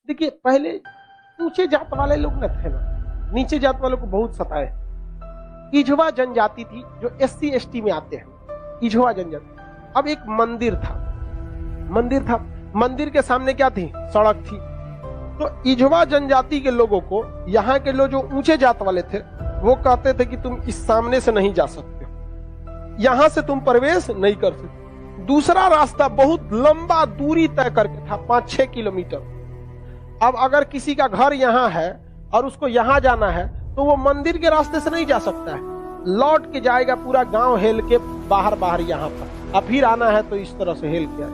देखिए पहले ऊंचे जात वाले लोग न थे ना, नीचे जात वालों को बहुत सताए। इझवा जनजाति थी जो SC ST में आते हैं, इझवा जनजाति। अब एक मंदिर था, मंदिर के सामने क्या थी? सड़क थी। तो इझवा जनजाति के लोगों को यहाँ के लोग जो ऊंचे जात वाले थे वो कहते थे कि तुम इस सामने से नहीं जा सकते, यहां से तुम प्रवेश नहीं कर सकते। दूसरा रास्ता बहुत लंबा दूरी तय करके था, 5-6 किलोमीटर। अब अगर किसी का घर यहाँ है और उसको यहाँ जाना है तो वो मंदिर के रास्ते से नहीं जा सकता है, लौट के जाएगा पूरा गांव हेल के बाहर बाहर यहाँ पर, अब फिर आना है तो इस तरह से हेल के आए।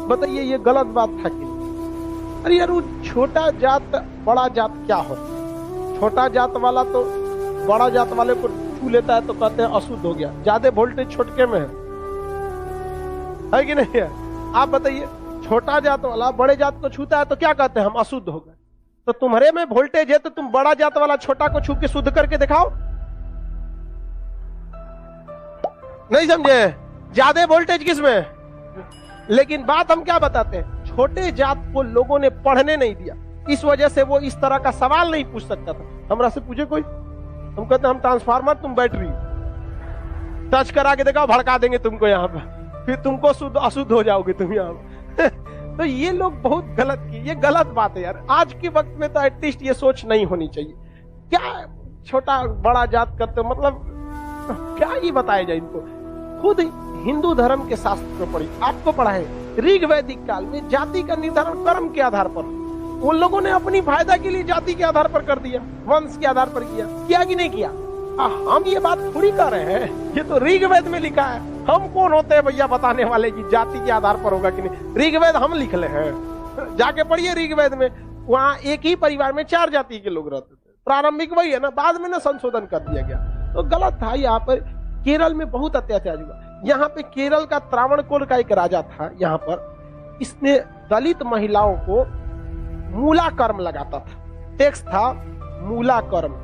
बताइए ये गलत बात था कि नहीं? अरे यार, वो छोटा जात बड़ा जात क्या होता? छोटा जात वाला तो बड़ा जात वाले को छू लेता है तो कहते हैं अशुद्ध हो गया, ज्यादा वोल्टेज छोटके में है कि नहीं है? आप बताइए, छोटा जात वाला बड़े जात को छूता है तो क्या कहते हैं? हम अशुद्ध हो गए। तो तुम्हारे में वोल्टेज है तो तुम बड़ा जात वाला छोटा को छू के शुद्ध करके दिखाओ। नहीं समझे? ज्यादा वोल्टेज किसमें? लेकिन बात हम क्या बताते हैं, छोटे जात को लोगों ने पढ़ने नहीं दिया, इस वजह से वो इस तरह का सवाल नहीं पूछ सकता था। हमरा से पूछे कोई, हम कहते हम ट्रांसफार्मर, तुम बैटरी, टच करा के दिखाओ, भड़का देंगे तुमको यहाँ पर, फिर तुमको शुद्ध अशुद्ध हो जाओगे तुम यहाँ पर। तो ये लोग बहुत गलत किए, ये गलत बात है यार। आज के वक्त में तो एटलीस्ट ये सोच नहीं होनी चाहिए। क्या छोटा बड़ा जात करते हो, मतलब क्या ही बताया जाए इनको? खुद हिंदू धर्म के शास्त्र में पढ़ी, आपको पढ़ा है, ऋग वैदिक काल में जाति का निर्धारण कर्म के आधार पर, उन लोगों ने अपनी फायदा के लिए जाति के आधार पर कर दिया, वंश के आधार पर किया कि नहीं किया? हम ये बात थोड़ी कर रहे हैं, ये तो ऋग्वेद में लिखा है। हम कौन होते हैं भैया बताने वाले कि जाति के आधार पर होगा कि नहीं? ऋग्वेद हम लिख ले हैं, जाके पढ़िए ऋग्वेद में, वहां एक ही परिवार में 4 जाति के लोग रहते थे। प्रारंभिक वही है ना, बाद में ना संशोधन कर दिया गया, तो गलत था। यहाँ पर केरल में बहुत अत्याचार हुआ। यहाँ पे केरल का त्रावणकोर का एक राजा था, यहाँ पर इसने दलित महिलाओं को मूला कर्म लगाता था। टैक्स था मूला कर्म।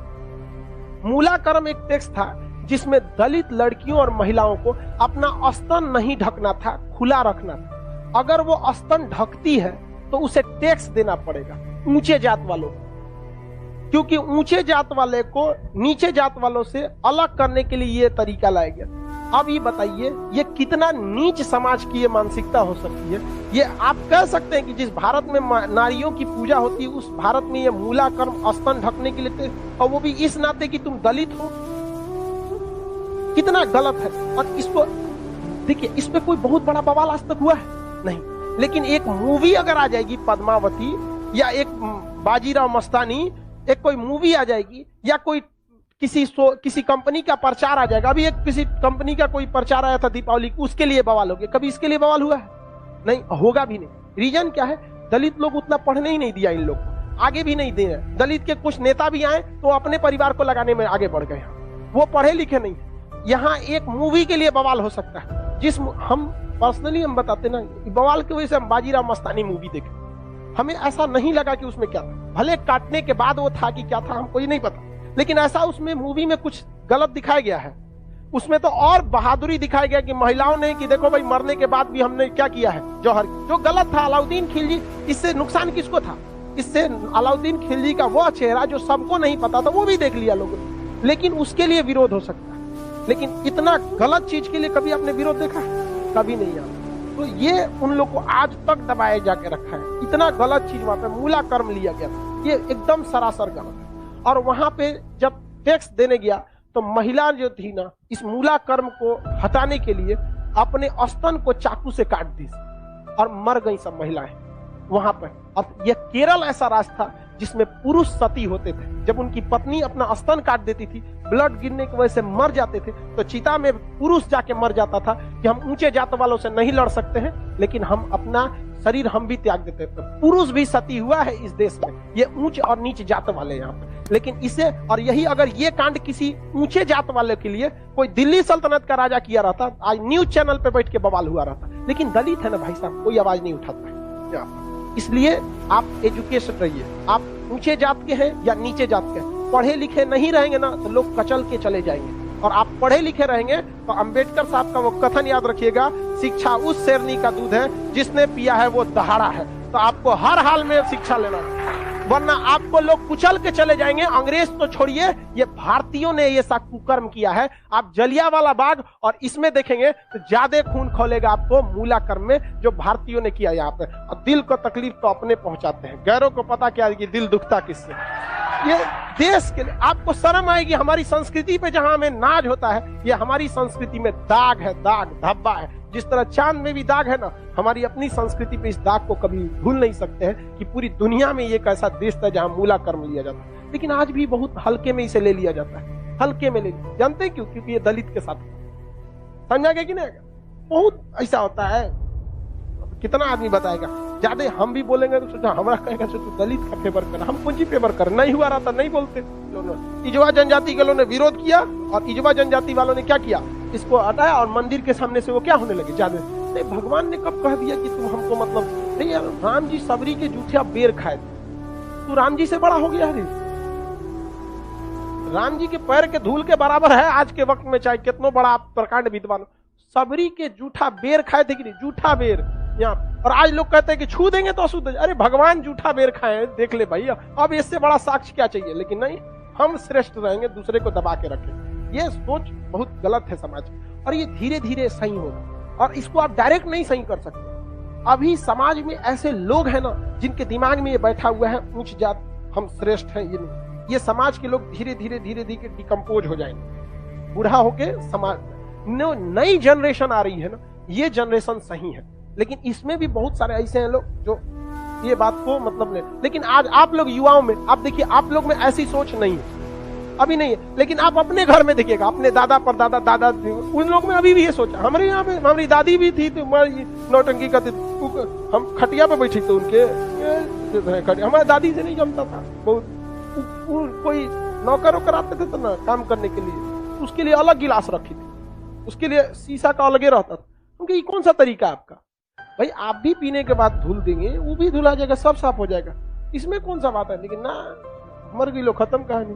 मूला कर्म एक टैक्स था जिसमें दलित लड़कियों और महिलाओं को अपना स्तन नहीं ढकना था, खुला रखना था। अगर वो स्तन ढकती है तो उसे टैक्स देना पड़ेगा ऊंचे जात वालों को, क्योंकि ऊंचे जात वाले को नीचे जात वालों से अलग करने के लिए ये तरीका लाया गया। अब ये बताइए ये कितना नीच समाज की ये मानसिकता हो सकती है? ये आप कह सकते हैं कि जिस भारत में नारियों की पूजा होती है उस भारत में ये मूला कर्म स्तन ढकने के लिए, और वो भी इस नाते कि तुम दलित हो, कितना गलत है। और इसको देखिए, इस पे कोई बहुत बड़ा बवाल आज तक हुआ है नहीं, लेकिन एक मूवी अगर आ जाएगी पद्मावती, या एक बाजीराव मस्तानी, एक कोई मूवी आ जाएगी, या कोई किसी कंपनी का प्रचार आ जाएगा। अभी एक किसी कंपनी का कोई प्रचार आया था दीपावली, उसके लिए बवाल हो गया। कभी इसके लिए बवाल हुआ है? नहीं, होगा भी नहीं। रीजन क्या है? दलित लोग उतना पढ़ने ही नहीं दिया इन लोग को, आगे भी नहीं दे रहे। दलित के कुछ नेता भी आए तो अपने परिवार को लगाने में आगे बढ़ गए, वो पढ़े लिखे नहीं। यहाँ एक मूवी के लिए बवाल हो सकता है, जिस हम पर्सनली हम बताते ना, बवाल की वजह से हम बाजीराव मस्तानी मूवी देखे, हमें ऐसा नहीं लगा कि उसमें क्या था। भले काटने के बाद वो था कि क्या था हमको ही नहीं पता, लेकिन ऐसा उसमें मूवी में कुछ गलत दिखाया गया है। उसमें तो और बहादुरी दिखाया गया कि महिलाओं ने, कि देखो भाई मरने के बाद भी हमने क्या किया है, जौहर, जो गलत था। अलाउद्दीन खिलजी, इससे नुकसान किसको था? इससे अलाउद्दीन खिलजी का वो चेहरा जो सबको नहीं पता था वो भी देख लिया लोगों ने, लेकिन उसके लिए विरोध हो सकता है। लेकिन इतना गलत चीज के लिए कभी आपने विरोध देखा? कभी नहीं आता। तो ये उन लोग को आज तक दबाए जाके रखा है। इतना गलत चीज वहां पे मूला कर्म लिया गया, ये एकदम सरासर गलत है। और वहां पे जब टैक्स देने गया तो महिला जो थी ना, इस मूला कर्म को हटाने के लिए अपने स्तन को चाकू से काट दी और मर गई सब महिलाएं वहां पर। अब यह केरल ऐसा राज्य था जिसमें पुरुष सती होते थे। जब उनकी पत्नी अपना स्तन काट देती थी, ब्लड गिरने की वजह से मर जाते थे, तो चिता में पुरुष जाके मर जाता था कि हम ऊंचे जात वालों से नहीं लड़ सकते हैं, लेकिन हम अपना शरीर हम भी त्याग देते थे। पुरुष भी सती हुआ है इस देश में, ये ऊंच और नीच जात वाले यहाँ पर। लेकिन इसे, और यही अगर ये कांड किसी ऊंचे जात वाले के लिए कोई दिल्ली सल्तनत का राजा किया रहता, आज न्यूज चैनल पे बैठ के बवाल हुआ रहता। लेकिन दलित है ना भाई साहब, कोई आवाज नहीं उठाता है। इसलिए आप एजुकेशन रहिए, आप ऊंचे जात के हैं या नीचे जात के हैं, पढ़े लिखे नहीं रहेंगे ना तो लोग कचल के चले जाएंगे। और आप पढ़े लिखे रहेंगे तो अंबेडकर साहब का वो कथन याद रखिएगा, शिक्षा उस शेरनी का दूध है जिसने पिया है वो दहाड़ा है। तो आपको हर हाल में शिक्षा लेना है, वरना आपको लोग कुचल के चले जाएंगे। अंग्रेज तो छोड़िए, ये भारतीयों ने ये सा कुकर्म किया है। आप जलियांवाला बाग और इसमें देखेंगे तो ज्यादा खून खौलेगा आपको मूला कर्म में, जो भारतीयों ने किया यहाँ पे। और दिल को तकलीफ तो अपने पहुंचाते हैं, गैरों को पता क्या है कि दिल दुखता किससे। ये देश के लिए आपको शर्म आएगी। हमारी संस्कृति पे जहां हमें नाज होता है, ये हमारी संस्कृति में दाग है, दाग धब्बा है। जिस तरह चांद में भी दाग है ना, हमारी अपनी संस्कृति पे इस दाग को कभी भूल नहीं सकते हैं कि पूरी दुनिया में एक ऐसा देश था जहां मूला कर्म लिया जाता है, लेकिन आज भी बहुत हल्के में इसे ले लिया जाता है। हल्के में ले लिया, जानते हैं क्यों? क्योंकि ये दलित के साथ, समझा गया कि नहीं? बहुत ऐसा होता है। कितना आदमी बताएगा, ज्यादा हम भी बोलेंगे तो सोचा हमारा कहेगा तू दलित का फेवर कर, हम कौन सी फेवर कर, नहीं हुआ रहा था नहीं बोलते। इजवा जनजाति के लोगों ने विरोध किया और इजवा जनजाति वालों ने क्या किया, इसको हटाया और मंदिर के सामने से वो क्या होने लगे, ज्यादा नहीं। भगवान ने कब कह दिया कि तुम हमको मतलब नहीं यार, राम जी सबरी के जूठे बेर खाए थे, तू राम जी से बड़ा हो गया है। राम जी के पैर के धूल के बराबर है आज के वक्त में, चाहे कितना बड़ा आप प्रकांड विद्वान। सबरी के जूठा बेर खाए थे कि नहीं, जूठा बेर यहाँ। और आज लोग कहते हैं कि छू देंगे तो अशुद्ध। अरे भगवान जूठा बेर खाए, देख ले भाई, अब इससे बड़ा साक्ष्य क्या चाहिए। लेकिन नहीं, हम श्रेष्ठ रहेंगे, दूसरे को दबा के रखेंगे। ये सोच बहुत गलत है समाज, और ये धीरे धीरे सही होगा। और इसको आप डायरेक्ट नहीं सही कर सकते। अभी समाज में ऐसे लोग हैं ना, जिनके दिमाग में ये बैठा हुआ है ऊंच जात, हम श्रेष्ठ हैं। ये नहीं, ये समाज के लोग धीरे धीरे धीरे धीरे डिकम्पोज हो जाएंगे, बूढ़ा होके। समाज नई जनरेशन आ रही है ना, ये जनरेशन सही है, लेकिन इसमें भी बहुत सारे ऐसे हैं लोग जो ये बात को मतलब ले। लेकिन आज आप लोग युवाओं में, आप देखिए, आप लोग में ऐसी सोच नहीं है, अभी नहीं है। लेकिन आप अपने घर में देखिएगा, अपने दादा परदादा, दादा, उन लोग में अभी भी ये सोच। हमारे यहाँ पे हमारी दादी भी थी तो नौटंकी करती, हम खटिया पे बैठी थे उनके, हमारी दादी से नहीं जमता था बहुत। कोई नौकर वोकर आते थे तो ना काम करने के लिए, उसके लिए अलग गिलास रखी थी, उसके लिए शीशा का अलगे रहता था। क्योंकि ये कौन सा तरीका है आपका भाई? आप भी पीने के बाद धुल देंगे, वो भी धुला जाएगा, सब साफ हो जाएगा, इसमें कौन सा बात है। लेकिन ना, मर गई लो, खत्म कहानी।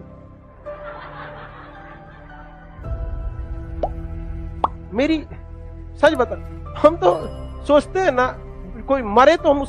मेरी सच बता, हम तो सोचते हैं ना, कोई मरे तो हम